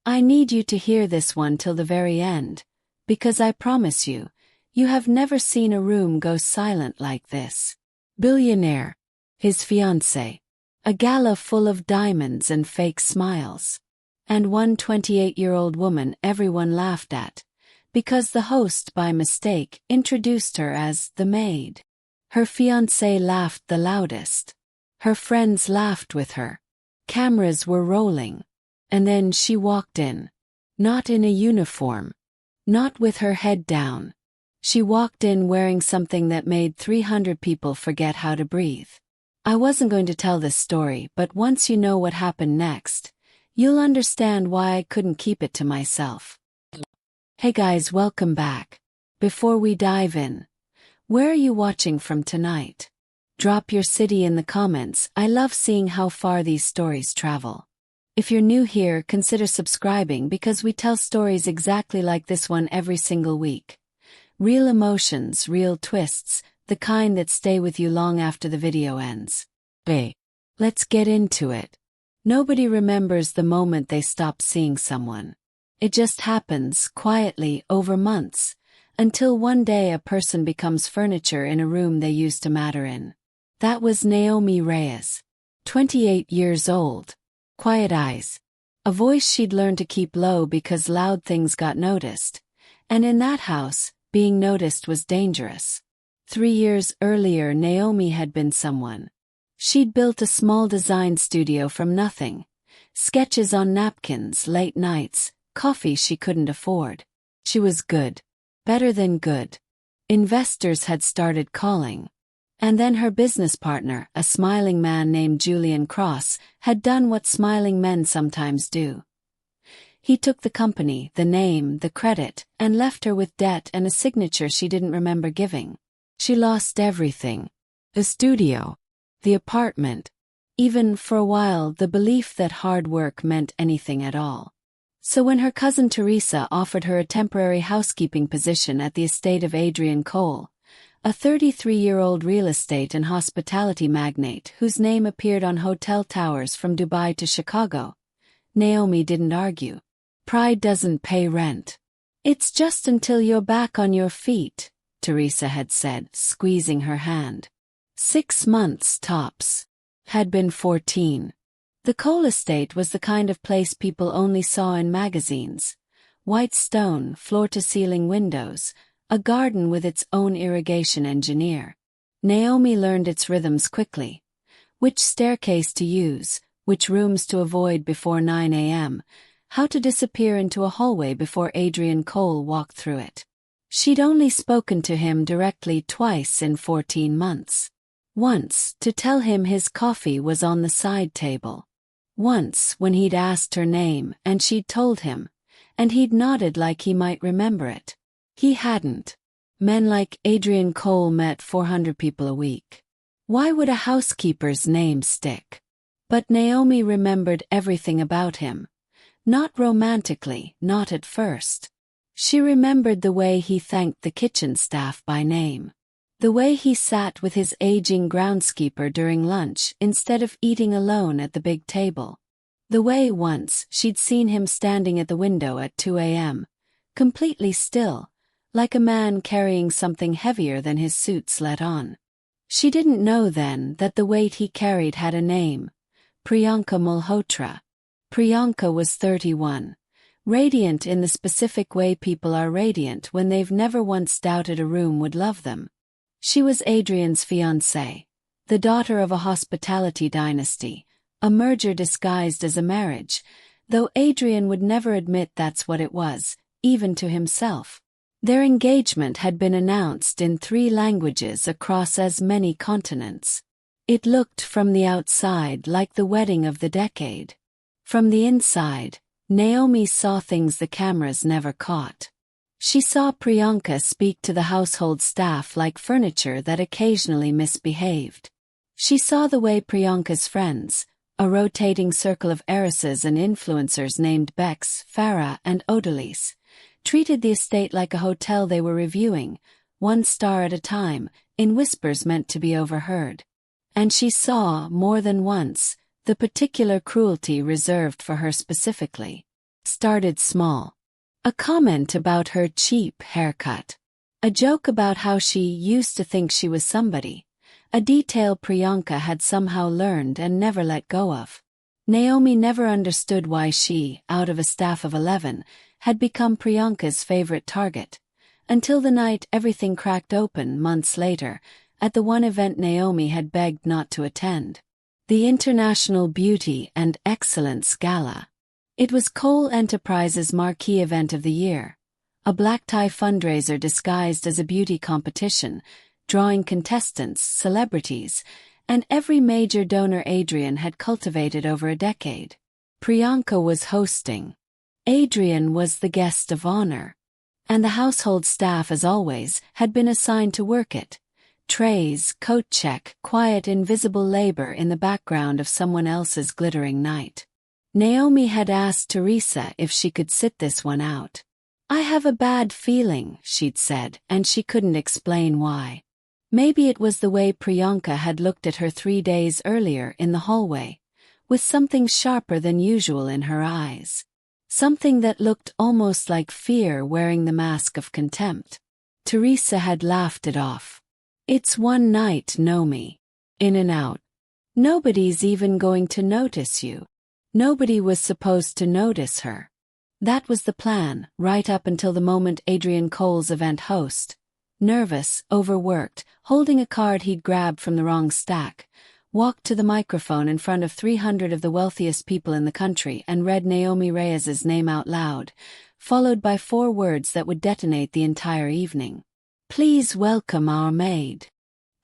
I need you to hear this one till the very end, because I promise you, you have never seen a room go silent like this. Billionaire. His fiancée. A gala full of diamonds and fake smiles. And one 28-year-old woman everyone laughed at, because the host by mistake introduced her as the Maid. Her fiancé laughed the loudest. Her friends laughed with her. Cameras were rolling. And then she walked in. Not in a uniform. Not with her head down. She walked in wearing something that made 300 people forget how to breathe. I wasn't going to tell this story, but once you know what happened next, you'll understand why I couldn't keep it to myself. Hey guys, welcome back. Before we dive in, where are you watching from tonight? Drop your city in the comments. I love seeing how far these stories travel. If you're new here, consider subscribing because we tell stories exactly like this one every single week. Real emotions, real twists, the kind that stay with you long after the video ends. Hey, let's get into it. Nobody remembers the moment they stop seeing someone. It just happens, quietly, over months, until one day a person becomes furniture in a room they used to matter in. That was Naomi Reyes. 28 years old. Quiet eyes. A voice she'd learned to keep low because loud things got noticed. And in that house, being noticed was dangerous. 3 years earlier, Naomi had been someone. She'd built a small design studio from nothing. Sketches on napkins, late nights, coffee she couldn't afford. She was good. Better than good. Investors had started calling. And then her business partner, a smiling man named Julian Cross, had done what smiling men sometimes do. He took the company, the name, the credit, and left her with debt and a signature she didn't remember giving. She lost everything. The studio. The apartment. Even, for a while, the belief that hard work meant anything at all. So when her cousin Teresa offered her a temporary housekeeping position at the estate of Adrian Cole, a 33-year-old real estate and hospitality magnate whose name appeared on hotel towers from Dubai to Chicago, Naomi didn't argue. Pride doesn't pay rent. It's just until you're back on your feet, Teresa had said, squeezing her hand. 6 months tops. Had been 14. The Cole estate was the kind of place people only saw in magazines. White stone, floor-to-ceiling windows, a garden with its own irrigation engineer. Naomi learned its rhythms quickly. Which staircase to use, which rooms to avoid before 9 a.m., how to disappear into a hallway before Adrian Cole walked through it. She'd only spoken to him directly twice in 14 months. Once, to tell him his coffee was on the side table. Once, when he'd asked her name and she'd told him, and he'd nodded like he might remember it. He hadn't. Men like Adrian Cole met 400 people a week. Why would a housekeeper's name stick? But Naomi remembered everything about him. Not romantically, not at first. She remembered the way he thanked the kitchen staff by name. The way he sat with his aging groundskeeper during lunch instead of eating alone at the big table. The way once she'd seen him standing at the window at 2 a.m., completely still, like a man carrying something heavier than his suits let on. She didn't know then that the weight he carried had a name. Priyanka Malhotra. Priyanka was 31. Radiant in the specific way people are radiant when they've never once doubted a room would love them. She was Adrian's fiancée, the daughter of a hospitality dynasty, a merger disguised as a marriage, though Adrian would never admit that's what it was, even to himself. Their engagement had been announced in 3 languages across as many continents. It looked from the outside like the wedding of the decade. From the inside, Naomi saw things the cameras never caught. She saw Priyanka speak to the household staff like furniture that occasionally misbehaved. She saw the way Priyanka's friends, a rotating circle of heiresses and influencers named Bex, Farah, and Odalise, treated the estate like a hotel they were reviewing, 1 star at a time, in whispers meant to be overheard. And she saw, more than once, the particular cruelty reserved for her specifically. Started small. A comment about her cheap haircut. A joke about how she used to think she was somebody. A detail Priyanka had somehow learned and never let go of. Naomi never understood why she, out of a staff of 11, had become Priyanka's favorite target. Until the night everything cracked open months later, at the one event Naomi had begged not to attend. The International Beauty and Excellence Gala. It was Cole Enterprises' marquee event of the year. A black-tie fundraiser disguised as a beauty competition, drawing contestants, celebrities, and every major donor Adrian had cultivated over a decade. Priyanka was hosting. Adrian was the guest of honor. And the household staff, as always, had been assigned to work it. Trays, coat check, quiet invisible labor in the background of someone else's glittering night. Naomi had asked Teresa if she could sit this one out. "I have a bad feeling," she'd said, and she couldn't explain why. Maybe it was the way Priyanka had looked at her 3 days earlier in the hallway, with something sharper than usual in her eyes. Something that looked almost like fear wearing the mask of contempt. Teresa had laughed it off. "It's one night, Nomi. In and out. Nobody's even going to notice you." Nobody was supposed to notice her. That was the plan, right up until the moment Adrian Cole's event host, nervous, overworked, holding a card he'd grabbed from the wrong stack, walked to the microphone in front of 300 of the wealthiest people in the country and read Naomi Reyes's name out loud, followed by 4 words that would detonate the entire evening. "Please welcome our Maid."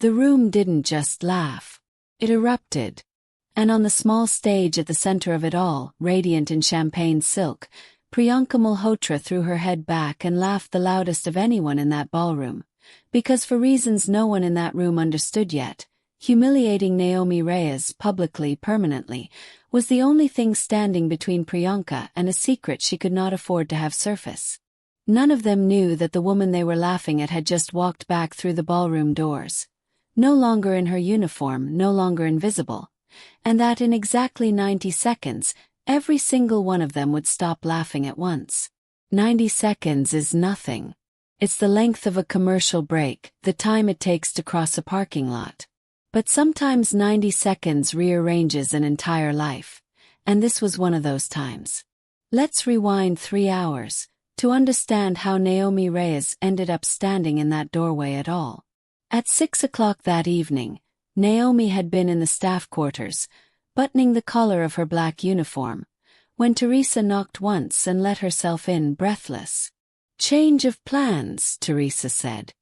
The room didn't just laugh. It erupted. And on the small stage at the center of it all, radiant in champagne silk, Priyanka Malhotra threw her head back and laughed the loudest of anyone in that ballroom, because for reasons no one in that room understood yet, humiliating Naomi Reyes publicly, permanently, was the only thing standing between Priyanka and a secret she could not afford to have surface. None of them knew that the woman they were laughing at had just walked back through the ballroom doors, no longer in her uniform, no longer invisible, and that in exactly 90 seconds, every single one of them would stop laughing at once. 90 seconds is nothing. It's the length of a commercial break, the time it takes to cross a parking lot. But sometimes 90 seconds rearranges an entire life, and this was one of those times. Let's rewind 3 hours, to understand how Naomi Reyes ended up standing in that doorway at all. At 6 o'clock that evening, Naomi had been in the staff quarters, buttoning the collar of her black uniform, when Teresa knocked once and let herself in breathless. "Change of plans," Teresa said.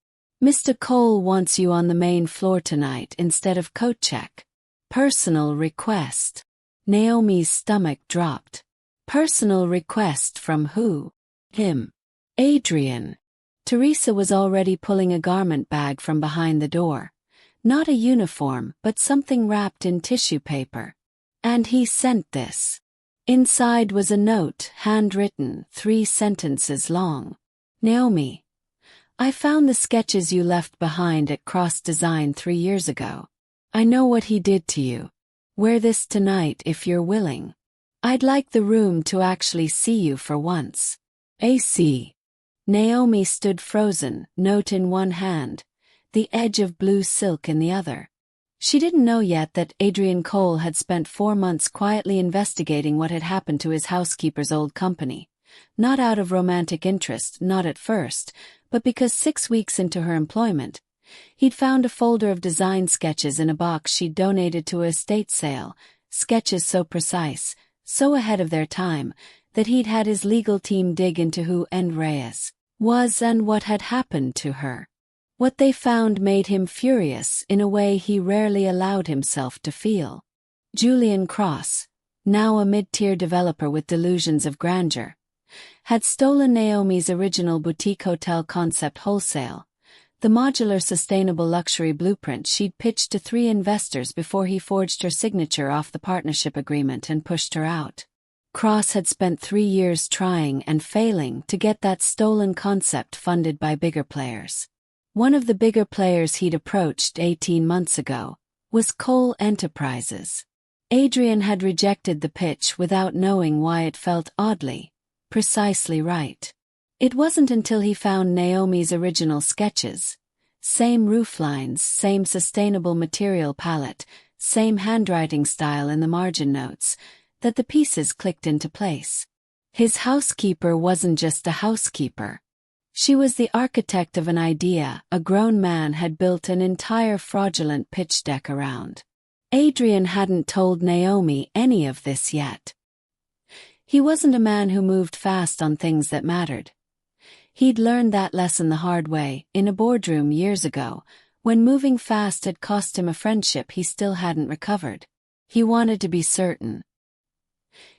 "Mr. Cole wants you on the main floor tonight instead of coat check. Personal request." Naomi's stomach dropped. Personal request from who? Him. Adrian. Teresa was already pulling a garment bag from behind the door. Not a uniform, but something wrapped in tissue paper. And he sent this. Inside was a note, handwritten, 3 sentences long. "Naomi, I found the sketches you left behind at Cross Design 3 years ago. I know what he did to you. Wear this tonight if you're willing. I'd like the room to actually see you for once. AC." Naomi stood frozen, note in one hand, the edge of blue silk in the other. She didn't know yet that Adrian Cole had spent 4 months quietly investigating what had happened to his housekeeper's old company. Not out of romantic interest, not at first, but because 6 weeks into her employment, he'd found a folder of design sketches in a box she'd donated to a estate sale, sketches so precise, so ahead of their time, that he'd had his legal team dig into who N. Reyes was and what had happened to her. What they found made him furious in a way he rarely allowed himself to feel. Julian Cross, now a mid-tier developer with delusions of grandeur, had stolen Naomi's original boutique hotel concept wholesale, the modular sustainable luxury blueprint she'd pitched to 3 investors before he forged her signature off the partnership agreement and pushed her out. Cross had spent 3 years trying and failing to get that stolen concept funded by bigger players. One of the bigger players he'd approached 18 months ago was Cole Enterprises. Adrian had rejected the pitch without knowing why. It felt oddly, precisely right. It wasn't until he found Naomi's original sketches, same rooflines, same sustainable material palette, same handwriting style in the margin notes, that the pieces clicked into place. His housekeeper wasn't just a housekeeper. She was the architect of an idea a grown man had built an entire fraudulent pitch deck around. Adrian hadn't told Naomi any of this yet. He wasn't a man who moved fast on things that mattered. He'd learned that lesson the hard way, in a boardroom years ago, when moving fast had cost him a friendship he still hadn't recovered. He wanted to be certain.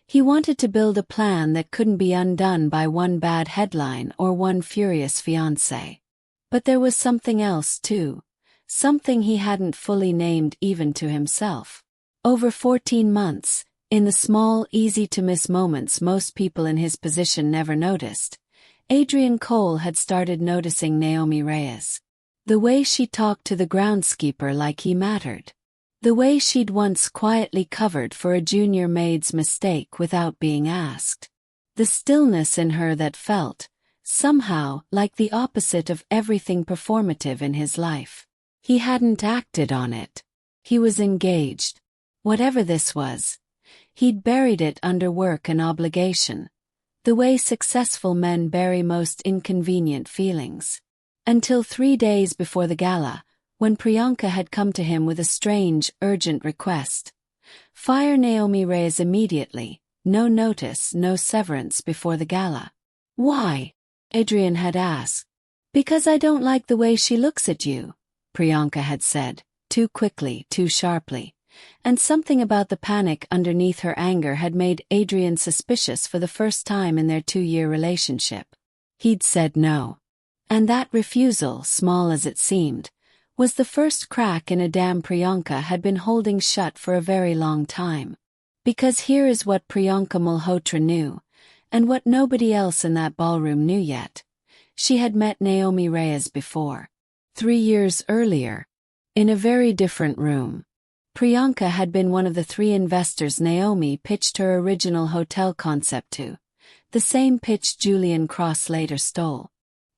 He wanted to build a plan that couldn't be undone by one bad headline or one furious fiancé. But there was something else too, something he hadn't fully named even to himself. Over 14 months, in the small, easy-to-miss moments most people in his position never noticed, Adrian Cole had started noticing Naomi Reyes. The way she talked to the groundskeeper like he mattered. The way she'd once quietly covered for a junior maid's mistake without being asked. The stillness in her that felt, somehow, like the opposite of everything performative in his life. He hadn't acted on it. He was engaged. Whatever this was, he'd buried it under work and obligation. The way successful men bury most inconvenient feelings. Until 3 days before the gala, when Priyanka had come to him with a strange, urgent request. Fire Naomi Reyes immediately, no notice, no severance before the gala. Why? Adrian had asked. Because I don't like the way she looks at you, Priyanka had said, too quickly, too sharply. And something about the panic underneath her anger had made Adrian suspicious for the first time in their 2-year relationship. He'd said no. And that refusal, small as it seemed, was the first crack in a dam Priyanka had been holding shut for a very long time. Because here is what Priyanka Malhotra knew, and what nobody else in that ballroom knew yet. She had met Naomi Reyes before. 3 years earlier. In a very different room. Priyanka had been one of the 3 investors Naomi pitched her original hotel concept to. The same pitch Julian Cross later stole.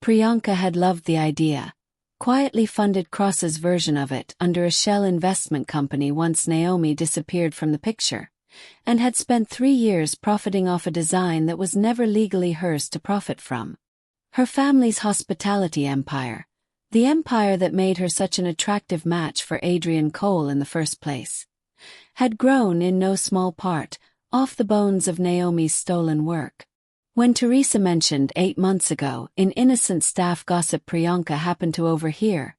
Priyanka had loved the idea. Quietly funded Cross's version of it under a shell investment company once Naomi disappeared from the picture. And had spent 3 years profiting off a design that was never legally hers to profit from. Her family's hospitality empire. The empire that made her such an attractive match for Adrian Cole in the first place. Had grown in no small part, off the bones of Naomi's stolen work. When Teresa mentioned 8 months ago in innocent staff gossip Priyanka happened to overhear,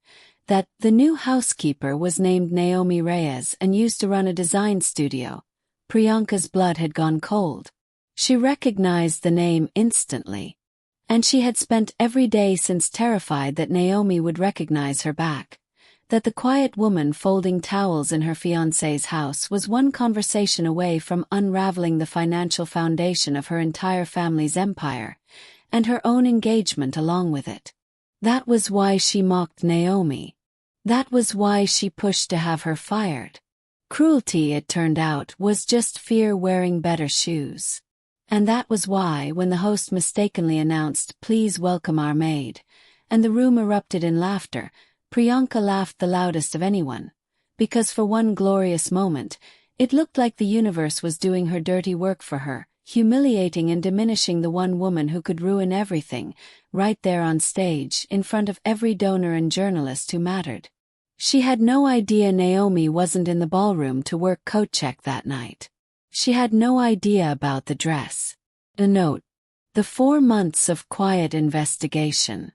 that the new housekeeper was named Naomi Reyes and used to run a design studio, Priyanka's blood had gone cold. She recognized the name instantly. And she had spent every day since terrified that Naomi would recognize her back. That the quiet woman folding towels in her fiancé's house was one conversation away from unraveling the financial foundation of her entire family's empire, and her own engagement along with it. That was why she mocked Naomi. That was why she pushed to have her fired. Cruelty, it turned out, was just fear wearing better shoes. And that was why, when the host mistakenly announced, "Please welcome our maid," and the room erupted in laughter, Priyanka laughed the loudest of anyone. Because for one glorious moment, it looked like the universe was doing her dirty work for her, humiliating and diminishing the one woman who could ruin everything, right there on stage, in front of every donor and journalist who mattered. She had no idea Naomi wasn't in the ballroom to work coat check that night. She had no idea about the dress. A note. The 4 months of quiet investigation.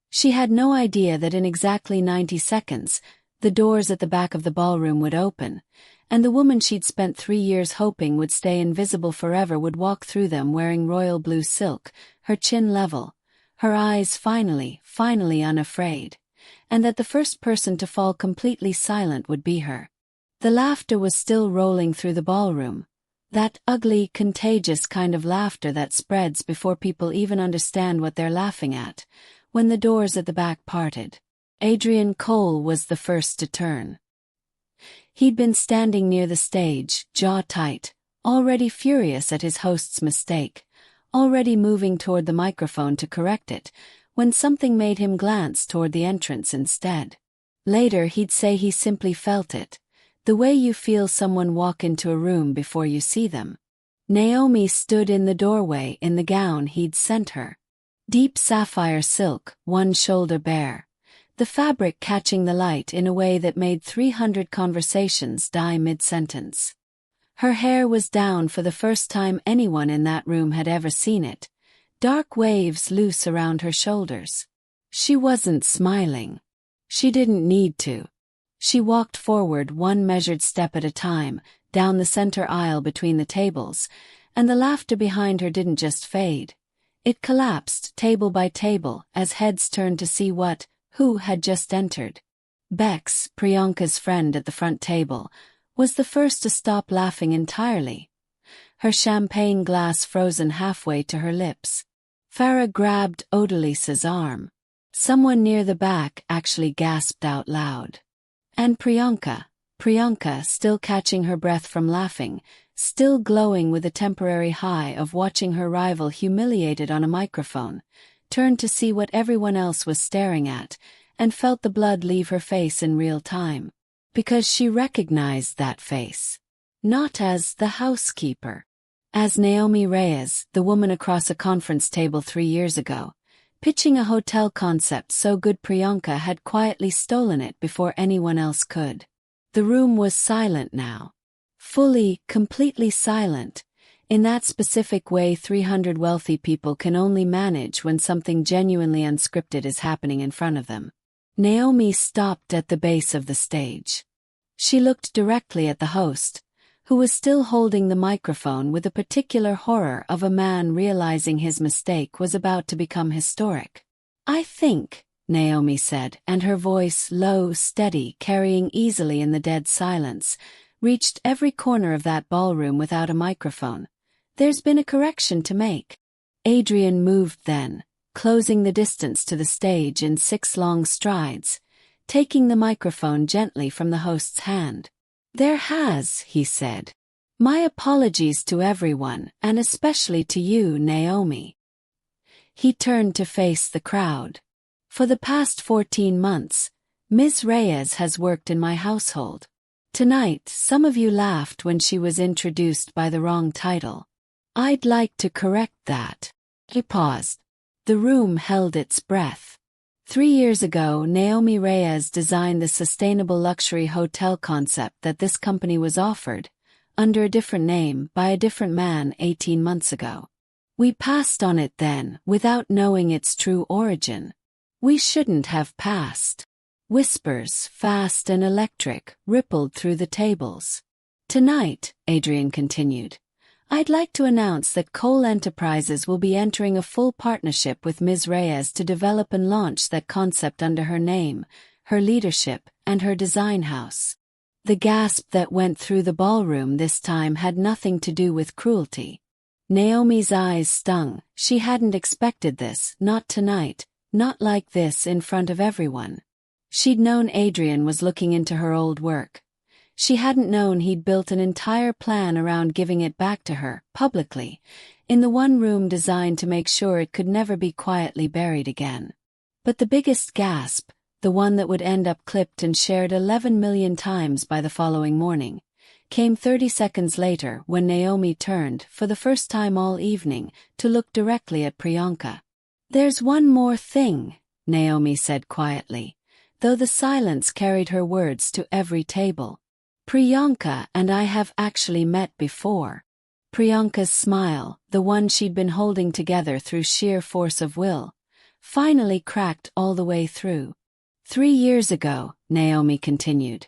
She had no idea that in exactly 90 seconds, the doors at the back of the ballroom would open, and the woman she'd spent 3 years hoping would stay invisible forever would walk through them wearing royal blue silk, her chin level, her eyes finally unafraid, and that the first person to fall completely silent would be her. The laughter was still rolling through the ballroom. That ugly, contagious kind of laughter that spreads before people even understand what they're laughing at, when the doors at the back parted. Adrian Cole was the first to turn. He'd been standing near the stage, jaw tight, already furious at his host's mistake, already moving toward the microphone to correct it, when something made him glance toward the entrance instead. Later he'd say he simply felt it, the way you feel someone walk into a room before you see them. Naomi stood in the doorway in the gown he'd sent her. Deep sapphire silk, one shoulder bare, the fabric catching the light in a way that made 300 conversations die mid-sentence. Her hair was down for the first time anyone in that room had ever seen it, dark waves loose around her shoulders. She wasn't smiling. She didn't need to. She walked forward one measured step at a time, down the center aisle between the tables, and the laughter behind her didn't just fade. It collapsed, table by table, as heads turned to see who had just entered. Bex, Priyanka's friend at the front table, was the first to stop laughing entirely. Her champagne glass frozen halfway to her lips. Farah grabbed Odalisa's arm. Someone near the back actually gasped out loud. And Priyanka, still catching her breath from laughing, still glowing with a temporary high of watching her rival humiliated on a microphone, turned to see what everyone else was staring at, and felt the blood leave her face in real time. Because she recognized that face. Not as the housekeeper. As Naomi Reyes, the woman across a conference table 3 years ago, pitching a hotel concept so good Priyanka had quietly stolen it before anyone else could. The room was silent now. Fully, completely silent, in that specific way 300 wealthy people can only manage when something genuinely unscripted is happening in front of them. Naomi stopped at the base of the stage. She looked directly at the host, who was still holding the microphone with a particular horror of a man realizing his mistake was about to become historic. "I think," Naomi said, and her voice, low, steady, carrying easily in the dead silence, reached every corner of that ballroom without a microphone. "There's been a correction to make." Adrian moved then, closing the distance to the stage in 6 long strides, taking the microphone gently from the host's hand. "There has," he said. "My apologies to everyone, and especially to you, Naomi." He turned to face the crowd. "For the past 14 months, Ms. Reyes has worked in my household. Tonight, some of you laughed when she was introduced by the wrong title. I'd like to correct that." He paused. The room held its breath. 3 years ago, Naomi Reyes designed the sustainable luxury hotel concept that this company was offered, under a different name, by a different man 18 months ago. We passed on it then, without knowing its true origin. We shouldn't have passed. Whispers, fast and electric, rippled through the tables. "Tonight," Adrian continued, "I'd like to announce that Cole Enterprises will be entering a full partnership with Ms. Reyes to develop and launch that concept under her name, her leadership, and her design house." The gasp that went through the ballroom this time had nothing to do with cruelty. Naomi's eyes stung. She hadn't expected this, not tonight, not like this in front of everyone. She'd known Adrian was looking into her old work. She hadn't known he'd built an entire plan around giving it back to her, publicly, in the one room designed to make sure it could never be quietly buried again. But the biggest gasp, the one that would end up clipped and shared 11 million times by the following morning, came 30 seconds later when Naomi turned, for the first time all evening, to look directly at Priyanka. "There's one more thing," Naomi said quietly, though the silence carried her words to every table. "Priyanka and I have actually met before." Priyanka's smile, the one she'd been holding together through sheer force of will, finally cracked all the way through. 3 years ago," Naomi continued,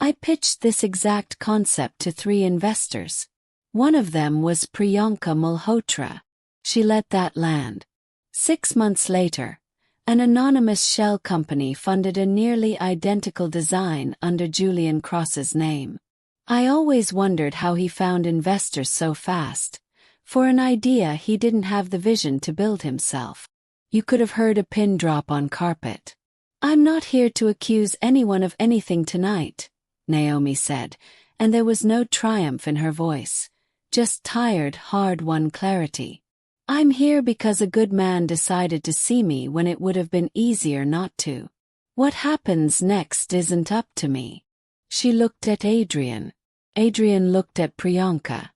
"I pitched this exact concept to 3 investors. One of them was Priyanka Malhotra." She let that land. 6 months later, an anonymous shell company funded a nearly identical design under Julian Cross's name. I always wondered how he found investors so fast. For an idea he didn't have the vision to build himself. You could have heard a pin drop on carpet. "I'm not here to accuse anyone of anything tonight," Naomi said, and there was no triumph in her voice, just tired, hard-won clarity. I'm here because a good man decided to see me when it would have been easier not to. What happens next isn't up to me. She looked at Adrian. Adrian looked at Priyanka.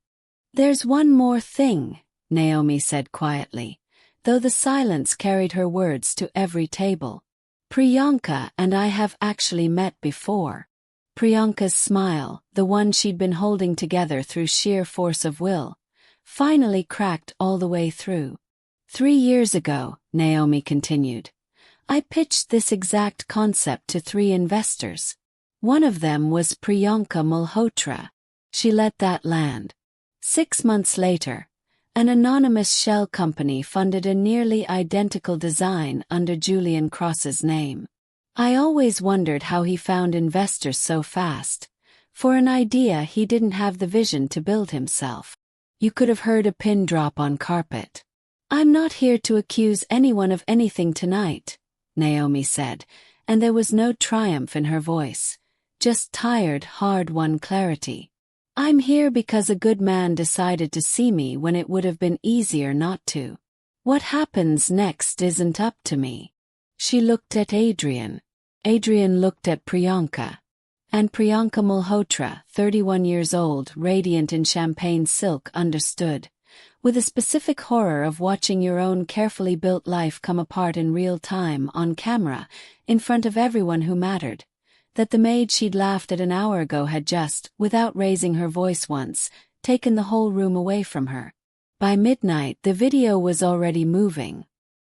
There's one more thing, Naomi said quietly, though the silence carried her words to every table. Priyanka and I have actually met before. Priyanka's smile, the one she'd been holding together through sheer force of will, finally cracked all the way through. 3 years ago, Naomi continued, I pitched this exact concept to 3 investors. One of them was Priyanka Malhotra. She let that land. 6 months later, an anonymous shell company funded a nearly identical design under Julian Cross's name. I always wondered how he found investors so fast. For an idea he didn't have the vision to build himself. You could have heard a pin drop on carpet. I'm not here to accuse anyone of anything tonight, Naomi said, and there was no triumph in her voice, just tired, hard-won clarity. I'm here because a good man decided to see me when it would have been easier not to. What happens next isn't up to me. She looked at Adrian. Adrian looked at Priyanka. And Priyanka Malhotra, 31 years old, radiant in champagne silk, understood, with a specific horror of watching your own carefully built life come apart in real time on camera, in front of everyone who mattered, that the maid she'd laughed at an hour ago had just, without raising her voice once, taken the whole room away from her. By midnight the video was already moving.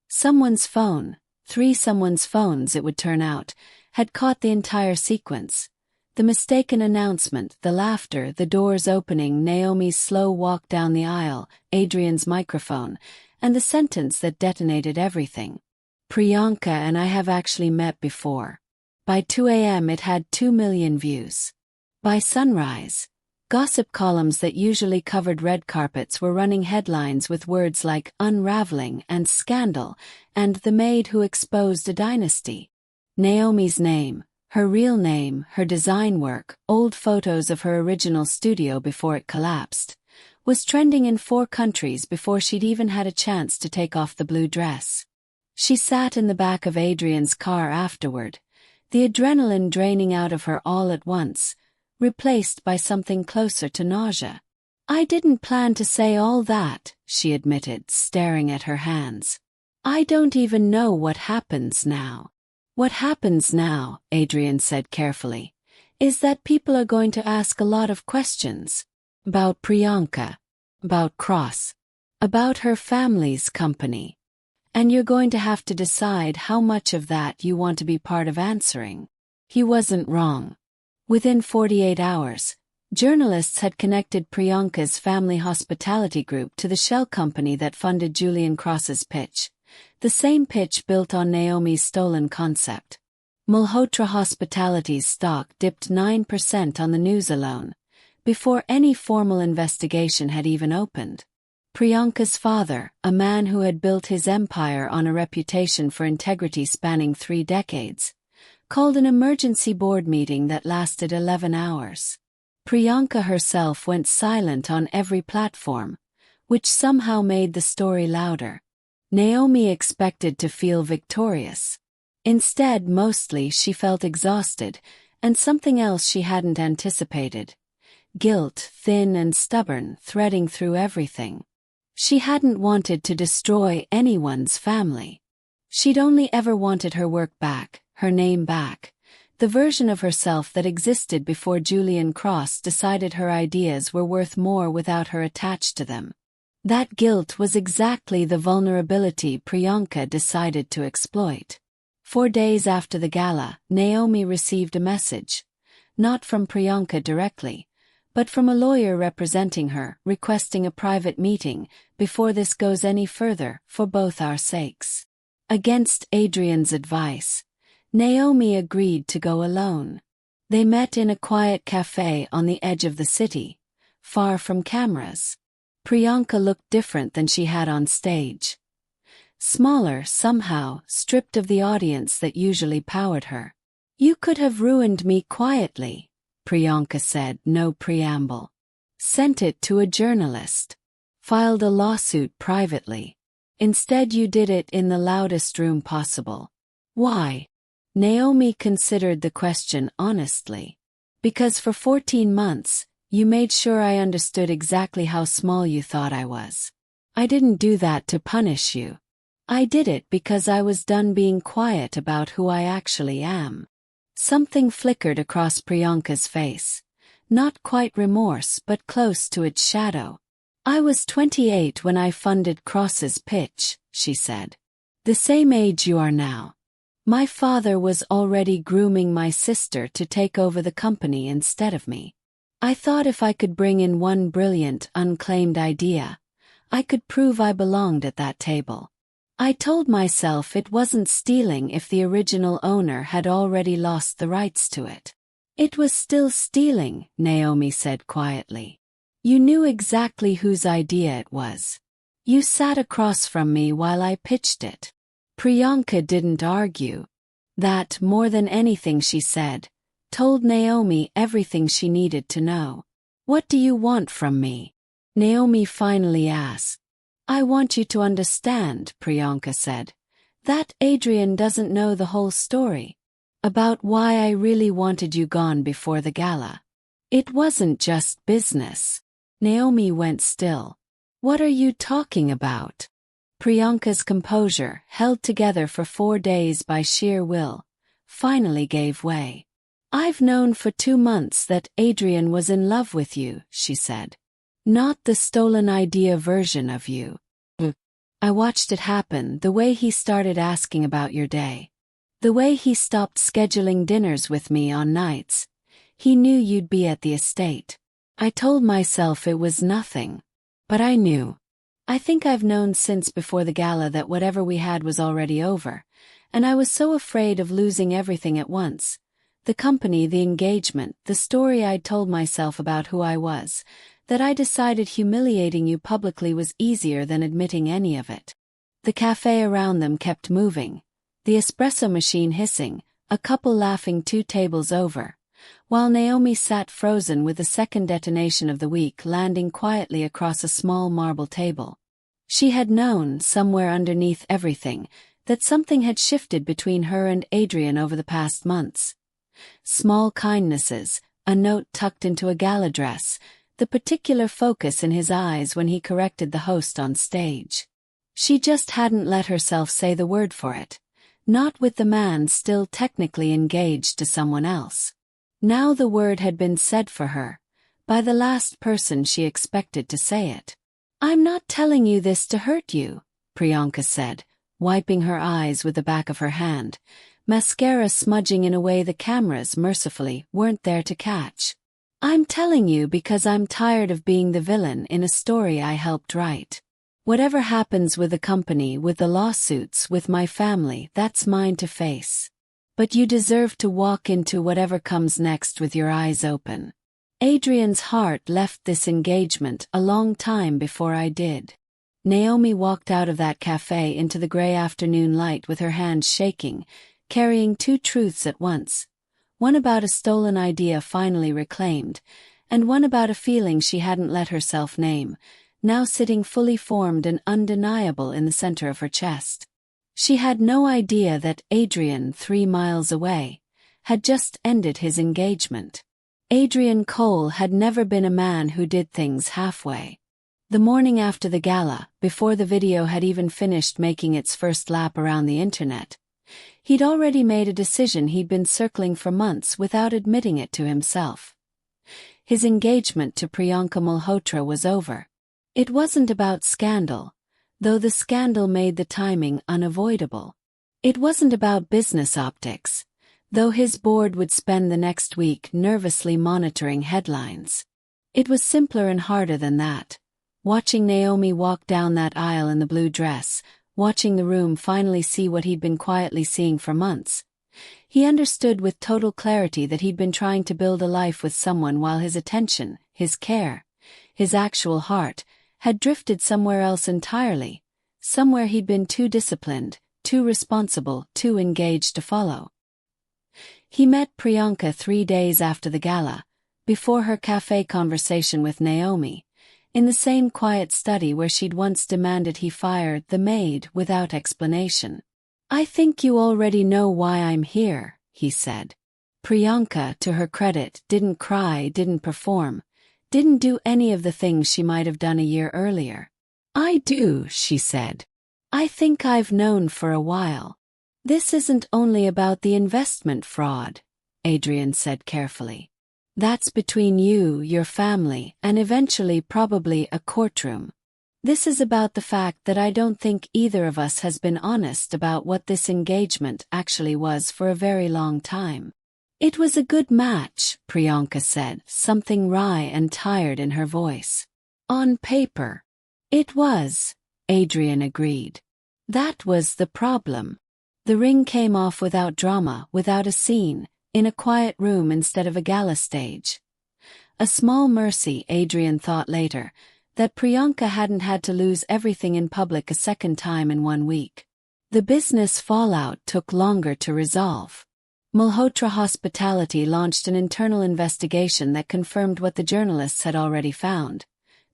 Someone's phone, 3 someone's phones it would turn out, had caught the entire sequence. The mistaken announcement, the laughter, the doors opening, Naomi's slow walk down the aisle, Adrian's microphone, and the sentence that detonated everything. Priyanka and I have actually met before. By 2 a.m. it had 2 million views. By sunrise, gossip columns that usually covered red carpets were running headlines with words like unraveling and scandal and the maid who exposed a dynasty. Naomi's name, her real name, her design work, old photos of her original studio before it collapsed, was trending in 4 countries before she'd even had a chance to take off the blue dress. She sat in the back of Adrian's car afterward, the adrenaline draining out of her all at once, replaced by something closer to nausea. I didn't plan to say all that, she admitted, staring at her hands. I don't even know what happens now. What happens now, Adrian said carefully, is that people are going to ask a lot of questions. About Priyanka. About Cross. About her family's company. And you're going to have to decide how much of that you want to be part of answering. He wasn't wrong. Within 48 hours, journalists had connected Priyanka's family hospitality group to the shell company that funded Julian Cross's pitch. The same pitch built on Naomi's stolen concept. Malhotra Hospitality's stock dipped 9% on the news alone, before any formal investigation had even opened. Priyanka's father, a man who had built his empire on a reputation for integrity spanning 3 decades, called an emergency board meeting that lasted 11 hours. Priyanka herself went silent on every platform, which somehow made the story louder. Naomi expected to feel victorious. Instead, mostly she felt exhausted, and something else she hadn't anticipated. Guilt, thin and stubborn, threading through everything. She hadn't wanted to destroy anyone's family. She'd only ever wanted her work back, her name back, the version of herself that existed before Julian Cross decided her ideas were worth more without her attached to them. That guilt was exactly the vulnerability Priyanka decided to exploit. 4 days after the gala, Naomi received a message, not from Priyanka directly, but from a lawyer representing her, requesting a private meeting, before this goes any further, for both our sakes. Against Adrian's advice, Naomi agreed to go alone. They met in a quiet cafe on the edge of the city, far from cameras. Priyanka looked different than she had on stage. Smaller, somehow, stripped of the audience that usually powered her. You could have ruined me quietly, Priyanka said, no preamble. Sent it to a journalist. filed a lawsuit privately. Instead you did it in the loudest room possible. Why? Naomi considered the question honestly. Because for 14 months, you made sure I understood exactly how small you thought I was. I didn't do that to punish you. I did it because I was done being quiet about who I actually am. Something flickered across Priyanka's face. Not quite remorse but close to its shadow. I was 28 when I funded Cross's pitch, she said. The same age you are now. My father was already grooming my sister to take over the company instead of me. I thought if I could bring in one brilliant, unclaimed idea, I could prove I belonged at that table. I told myself it wasn't stealing if the original owner had already lost the rights to it. It was still stealing, Naomi said quietly. You knew exactly whose idea it was. You sat across from me while I pitched it. Priyanka didn't argue. That, more than anything she said, told Naomi everything she needed to know. What do you want from me? Naomi finally asked. I want you to understand, Priyanka said, that Adrian doesn't know the whole story. About why I really wanted you gone before the gala. It wasn't just business. Naomi went still. What are you talking about? Priyanka's composure, held together for 4 days by sheer will, finally gave way. I've known for 2 months that Adrian was in love with you, she said. Not the stolen idea version of you. I watched it happen, the way he started asking about your day. The way he stopped scheduling dinners with me on nights. He knew you'd be at the estate. I told myself it was nothing. But I knew. I think I've known since before the gala that whatever we had was already over, and I was so afraid of losing everything at once. The company, the engagement, the story I'd told myself about who I was, that I decided humiliating you publicly was easier than admitting any of it. The cafe around them kept moving, the espresso machine hissing, a couple laughing 2 tables over, while Naomi sat frozen with the second detonation of the week landing quietly across a small marble table. She had known, somewhere underneath everything, that something had shifted between her and Adrian over the past months. Small kindnesses, a note tucked into a gala dress, the particular focus in his eyes when he corrected the host on stage. She just hadn't let herself say the word for it, not with the man still technically engaged to someone else. Now the word had been said for her, by the last person she expected to say it. I'm not telling you this to hurt you, Priyanka said, wiping her eyes with the back of her hand, mascara smudging in a way the cameras mercifully weren't there to catch. I'm telling you because I'm tired of being the villain in a story I helped write. Whatever happens with the company, with the lawsuits, with my family, that's mine to face. But you deserve to walk into whatever comes next with your eyes open. Adrian's heart left this engagement a long time before I did. Naomi walked out of that cafe into the gray afternoon light with her hands shaking, carrying 2 truths at once. One about a stolen idea finally reclaimed, and one about a feeling she hadn't let herself name, now sitting fully formed and undeniable in the center of her chest. She had no idea that Adrian, 3 miles away, had just ended his engagement. Adrian Cole had never been a man who did things halfway. The morning after the gala, before the video had even finished making its first lap around the internet, he'd already made a decision he'd been circling for months without admitting it to himself. His engagement to Priyanka Malhotra was over. It wasn't about scandal, though the scandal made the timing unavoidable. It wasn't about business optics, though his board would spend the next week nervously monitoring headlines. It was simpler and harder than that. Watching Naomi walk down that aisle in the blue dress, watching the room finally see what he'd been quietly seeing for months. He understood with total clarity that he'd been trying to build a life with someone while his attention, his care, his actual heart, had drifted somewhere else entirely, somewhere he'd been too disciplined, too responsible, too engaged to follow. He met Priyanka 3 days after the gala, before her cafe conversation with Naomi, in the same quiet study where she'd once demanded he fire the maid without explanation. "I think you already know why I'm here," he said. Priyanka, to her credit, didn't cry, didn't perform, didn't do any of the things she might have done a year earlier. "I do," she said. "I think I've known for a while. This isn't only about the investment fraud," Adrian said carefully. "That's between you, your family, and eventually probably a courtroom. This is about the fact that I don't think either of us has been honest about what this engagement actually was for a very long time." "It was a good match," Priyanka said, something wry and tired in her voice. "On paper. It was," Adrian agreed. "That was the problem. The ring came off without drama, without a scene, in a quiet room instead of a gala stage. A small mercy, Adrian thought later, that Priyanka hadn't had to lose everything in public a second time in 1 week. The business fallout took longer to resolve. Malhotra Hospitality launched an internal investigation that confirmed what the journalists had already found.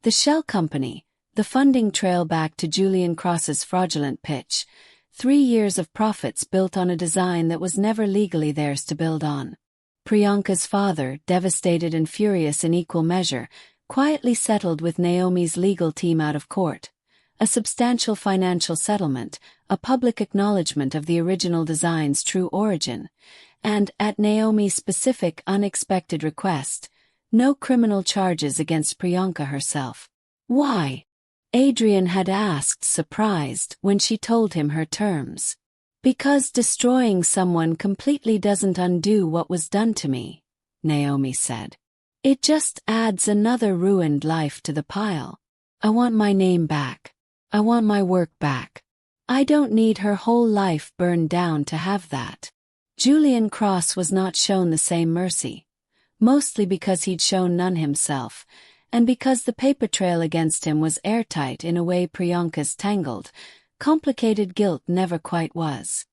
The shell company, the funding trail back to Julian Cross's fraudulent pitch, 3 years of profits built on a design that was never legally theirs to build on. Priyanka's father, devastated and furious in equal measure, quietly settled with Naomi's legal team out of court. A substantial financial settlement, a public acknowledgement of the original design's true origin, and, at Naomi's specific unexpected request, no criminal charges against Priyanka herself. "Why?" Adrian had asked, surprised, when she told him her terms. "Because destroying someone completely doesn't undo what was done to me," Naomi said. "It just adds another ruined life to the pile. I want my name back. I want my work back. I don't need her whole life burned down to have that." Julian Cross was not shown the same mercy, mostly because he'd shown none himself, and because the paper trail against him was airtight in a way Priyanka's tangled, complicated guilt never quite was.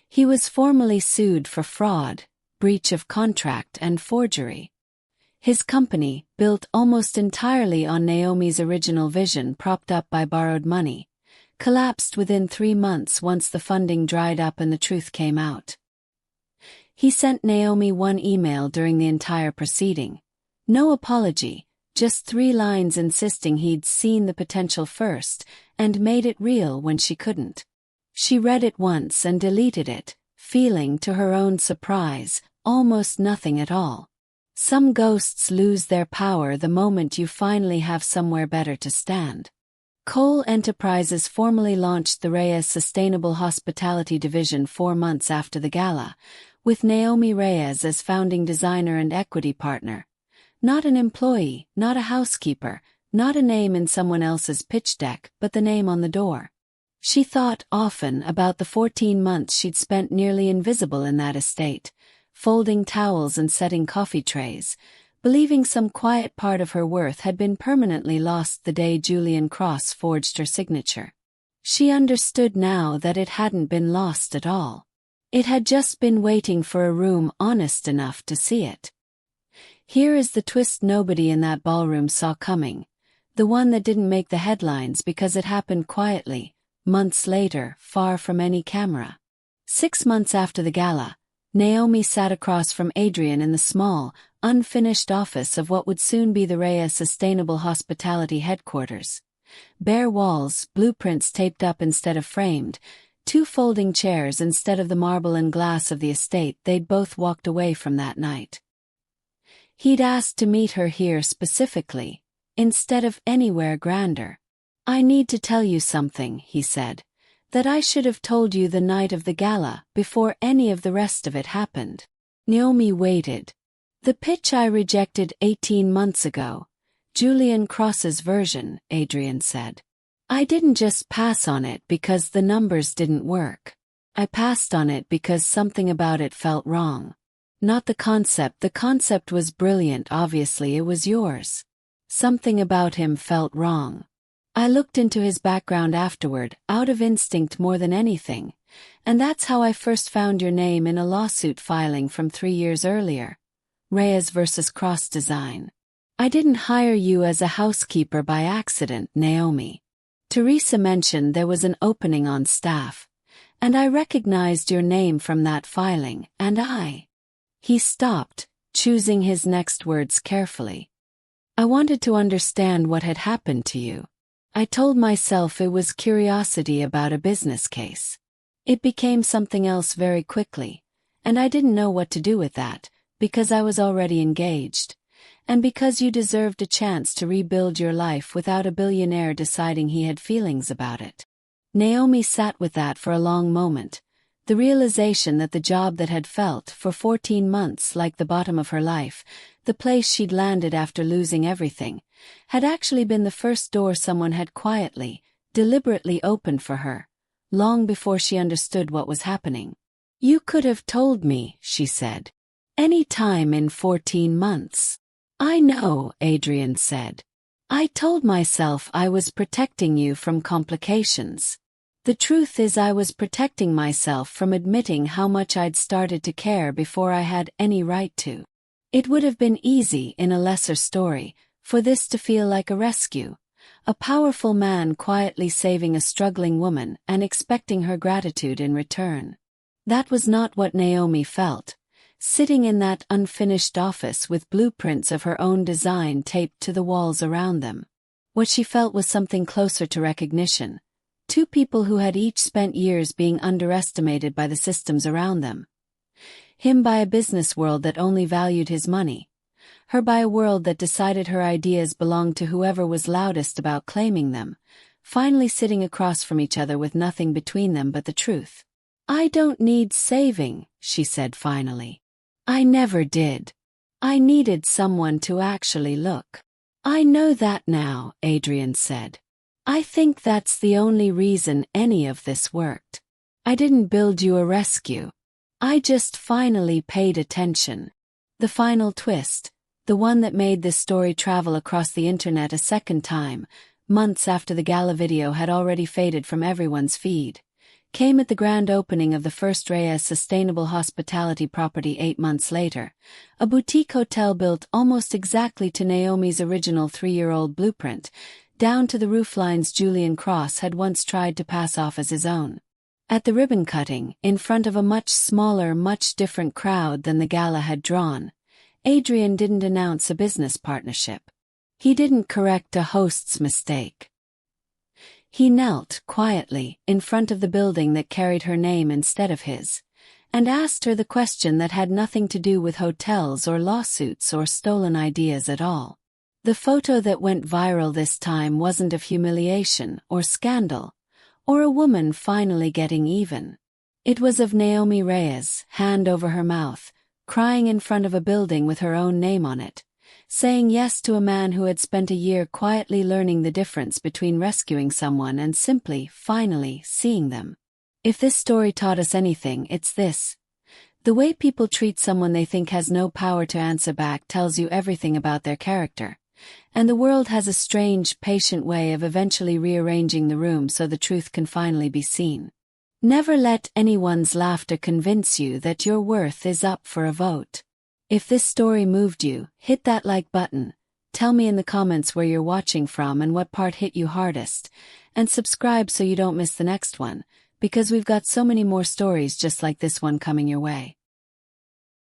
He was formally sued for fraud, breach of contract, and forgery. His company, built almost entirely on Naomi's original vision propped up by borrowed money, collapsed within 3 months once the funding dried up and the truth came out. He sent Naomi one email during the entire proceeding. No apology, just 3 lines insisting he'd seen the potential first and made it real when she couldn't. She read it once and deleted it, feeling, to her own surprise, almost nothing at all. Some ghosts lose their power the moment you finally have somewhere better to stand. Cole Enterprises formally launched the Reyes Sustainable Hospitality Division 4 months after the gala, with Naomi Reyes as founding designer and equity partner. Not an employee, not a housekeeper, not a name in someone else's pitch deck, but the name on the door. She thought often about the 14 months she'd spent nearly invisible in that estate, folding towels and setting coffee trays, believing some quiet part of her worth had been permanently lost the day Julian Cross forged her signature. She understood now that it hadn't been lost at all. It had just been waiting for a room honest enough to see it. Here is the twist nobody in that ballroom saw coming, the one that didn't make the headlines because it happened quietly, months later, far from any camera. 6 months after the gala, Naomi sat across from Adrian in the small, unfinished office of what would soon be the Reyes Sustainable Hospitality headquarters. Bare walls, blueprints taped up instead of framed, 2 folding chairs instead of the marble and glass of the estate they'd both walked away from that night. He'd asked to meet her here specifically, instead of anywhere grander. "I need to tell you something," he said, "that I should have told you the night of the gala, before any of the rest of it happened." Naomi waited. "The pitch I rejected 18 months ago, Julian Cross's version," Adrian said. "I didn't just pass on it because the numbers didn't work. I passed on it because something about it felt wrong. Not the concept was brilliant, obviously it was yours. Something about him felt wrong. I looked into his background afterward, out of instinct more than anything, and that's how I first found your name in a lawsuit filing from 3 years earlier. Reyes vs. Cross Design. I didn't hire you as a housekeeper by accident, Naomi. Teresa mentioned there was an opening on staff, and I recognized your name from that filing, and I. He stopped, choosing his next words carefully. I wanted to understand what had happened to you. I told myself it was curiosity about a business case. It became something else very quickly, and I didn't know what to do with that, because I was already engaged, and because you deserved a chance to rebuild your life without a billionaire deciding he had feelings about it. Naomi sat with that for a long moment, the realization that the job that had felt for 14 months like the bottom of her life, the place she'd landed after losing everything, had actually been the first door someone had quietly, deliberately opened for her, long before she understood what was happening. You could have told me, she said. Any time in 14 months. I know, Adrian said. I told myself I was protecting you from complications. The truth is I was protecting myself from admitting how much I'd started to care before I had any right to. It would have been easy in a lesser story for this to feel like a rescue, a powerful man quietly saving a struggling woman and expecting her gratitude in return. That was not what Naomi felt, sitting in that unfinished office with blueprints of her own design taped to the walls around them. What she felt was something closer to recognition. Two people who had each spent years being underestimated by the systems around them. Him by a business world that only valued his money. Her by a world that decided her ideas belonged to whoever was loudest about claiming them, finally sitting across from each other with nothing between them but the truth. I don't need saving, she said finally. I never did. I needed someone to actually look. I know that now, Adrian said. I think that's the only reason any of this worked. I didn't build you a rescue. I just finally paid attention. The final twist, the one that made this story travel across the internet a second time, months after the gala video had already faded from everyone's feed, came at the grand opening of the first Reyes sustainable hospitality property 8 months later, a boutique hotel built almost exactly to Naomi's original 3-year-old blueprint, down to the rooflines Julian Cross had once tried to pass off as his own. At the ribbon cutting, in front of a much smaller, much different crowd than the gala had drawn, Adrian didn't announce a business partnership. He didn't correct a host's mistake. He knelt, quietly, in front of the building that carried her name instead of his, and asked her the question that had nothing to do with hotels or lawsuits or stolen ideas at all. The photo that went viral this time wasn't of humiliation or scandal, or a woman finally getting even. It was of Naomi Reyes, hand over her mouth, crying in front of a building with her own name on it, saying yes to a man who had spent a year quietly learning the difference between rescuing someone and simply, finally, seeing them. If this story taught us anything, it's this. The way people treat someone they think has no power to answer back tells you everything about their character. And the world has a strange, patient way of eventually rearranging the room so the truth can finally be seen. Never let anyone's laughter convince you that your worth is up for a vote. If this story moved you, hit that like button, tell me in the comments where you're watching from and what part hit you hardest, and subscribe so you don't miss the next one, because we've got so many more stories just like this one coming your way.